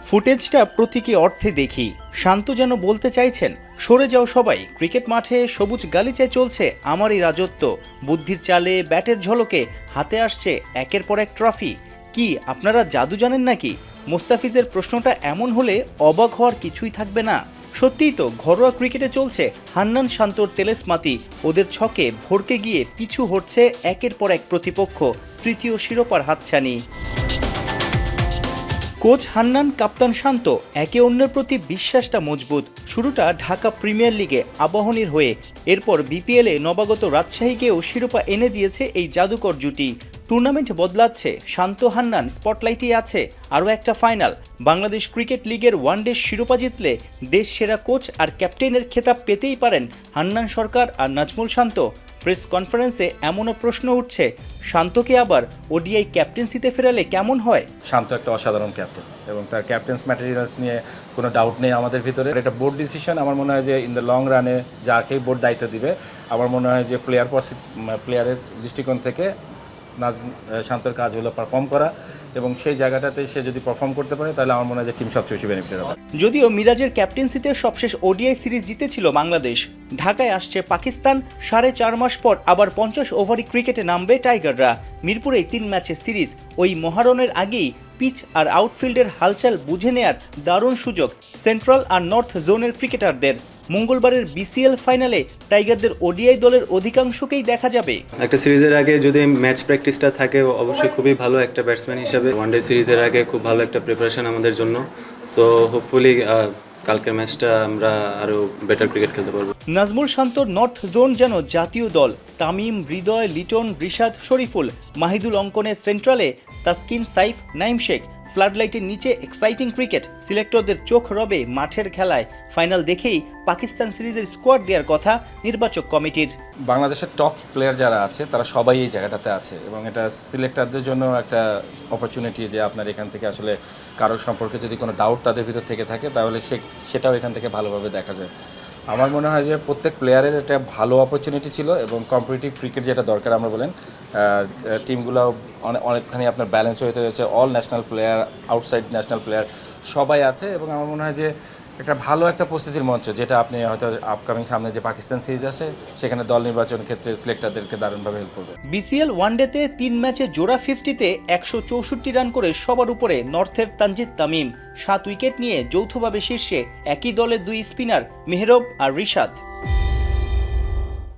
ফুটেজটা প্রতীকী অর্থে দেখি। শান্ত যেন বলতে চাইছেন, সরে যাও সবাই, ক্রিকেট মাঠে সবুজ গালিচায় চলছে আমারই রাজত্ব। বুদ্ধির চালে ব্যাটের ঝলকে হাতে আসছে একের পর এক ট্রফি। কি আপনারা জাদু জানেন নাকি? মোস্তাফিজের প্রশ্নটা এমন হলে অবাক হওয়ার কিছুই থাকবে না। সত্যিই তো ঘরোয়া ক্রিকেটে চলছে হান্নান শান্তর তেলেসমাতি। ওদের ছকে ভরকে গিয়ে পিছু হটছে একের পর এক প্রতিপক্ষ, তৃতীয় শিরোপার হাতছানি। কোচ হান্নান, কাপ্তান শান্ত, একে অন্যের প্রতি বিশ্বাসটা মজবুত। শুরুটা ঢাকা প্রিমিয়ার লিগে আবাহনীর হয়ে, এরপর বিপিএলে নবাগত রাজশাহীকেও শিরোপা এনে দিয়েছে এই জাদুকর জুটি। টুর্নামেন্ট বদলাচ্ছে, শান্ত হান্নান স্পটলাইটে আছে। আরও একটা ফাইনাল, বাংলাদেশ ক্রিকেট লিগের ওয়ানডে শিরোপা জিতলে দেশ সেরা কোচ আর ক্যাপ্টেনের খেতাব পেতেই পারেন হান্নান সরকার আর নাজমুল শান্ত। প্রেস কনফারেন্সে এমনও প্রশ্ন উঠছে, শান্তকে আবার ওডিআই ক্যাপ্টেন্সিতে ফেরালে কেমন হয়? শান্ত একটা অসাধারণ ক্যাপ্টেন এবং তার ক্যাপ্টেন্স ম্যাটেরিয়ালস নিয়ে কোনো ডাউট নেই আমাদের ভিতরে। এটা বোর্ড ডিসিশন। আমার মনে হয় যে ইন দ্য লং রানে যাকেই বোর্ড দায়িত্ব দিবে, আমার মনে হয় যে প্লেয়ারের দৃষ্টিকোণ থেকে শান্তর কাজ হলো পারফর্ম করা, এবং সেই জায়গাটাতে সে যদি পারফর্ম করতে পারে তাহলে আমার মনে হয় যে টিম সবচেয়ে বেশি বেনিফিটেড হবে। যদিও মিরাজের ক্যাপ্টেন্সিতে সবশেষ ওডিআই সিরিজ জিতেছিল বাংলাদেশ, ঢাকায় আসছে পাকিস্তান। 4.5 মাস পর আবার 50 ওভারি ক্রিকেটে নামবে টাইগাররা। মিরপুরে 3 ম্যাচের সিরিজ, ওই মহারণের আগেই পিচ আর আউটফিল্ডের হালচাল বুঝে নেয়ার দারুণ সুযোগ সেন্ট্রাল আর নর্থ জোনের ক্রিকেটারদের। মঙ্গলবারের বিসিএল ফাইনালে টাইগারদের ওডিআই দলের অধিকাংশকেই দেখা যাবে। একটা সিরিজের আগে যদি ম্যাচ প্র্যাকটিসটা থাকে অবশ্যই খুবই ভালো একটা ব্যাটসম্যান হিসেবে। ওয়ানডে সিরিজের আগে খুব ভালো একটা প্রিপারেশন আমাদের জন্য। সো হোপফুলি কালকের ম্যাচটা আমরা আরো বেটার ক্রিকেট খেলতে পারবো। নাজমুল শান্তর নর্থ জোন যেন জাতীয় দল। তামিম, হৃদয়, লিটন, রিশাদ, শরীফুল, মাহিদুল অঙ্কনের সেন্ট্রালে তাসকিন, সাইফ, নাইম শেখ। ফ্লাডলাইটের নিচে এক্সাইটিং ক্রিকেট। সিলেক্টরদের চোখ রবে মাঠের খেলায়। ফাইনাল দেখেই পাকিস্তান সিরিজের স্কোয়াড দেওয়ার কথা নির্বাচক কমিটির। বাংলাদেশের টপ প্লেয়ার যারা আছে তারা সবাই এই জায়গাটাতে আছে, এবং এটা সিলেক্টরদের জন্য একটা অপরচুনিটি যে আপনার এখান থেকে আসলে কারোর সম্পর্কে যদি কোনো ডাউট তাদের ভিতর থেকে থাকে তাহলে সেটাও এখান থেকে ভালোভাবে দেখা যায়। আমার মনে হয় যে প্রত্যেক প্লেয়ারের একটা ভালো অপরচুনিটি ছিল, এবং কম্পিটিটিভ ক্রিকেট যেটা দরকার আমরা বলেন, টিমগুলো অনেকখানি আপনার ব্যালেন্স হয়ে রয়েছে। All national player, outside national player সবাই আছে, এবং আমার মনে হয় যে একটা ভালো একটা প্রস্তুতির মঞ্চ, যেটা আপনি হয়তো আপকামিং সামনে যে পাকিস্তান সিরিজ আছে সেখানে দল নির্বাচন ক্ষেত্রে সিলেক্টরদেরকে দারুণভাবে হেল্প করবে। বিসিএল ওয়ানডেতে 3 ম্যাচে জোড়া 50-তে 164 রান করে সবার উপরে নর্থের তানজিদ তামিম। 7 উইকেট নিয়ে যৌথভাবে শীর্ষে একই দলের 2 স্পিনার মেহরব আর রিশাদ।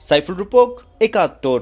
সাইফুল রূপক, 71।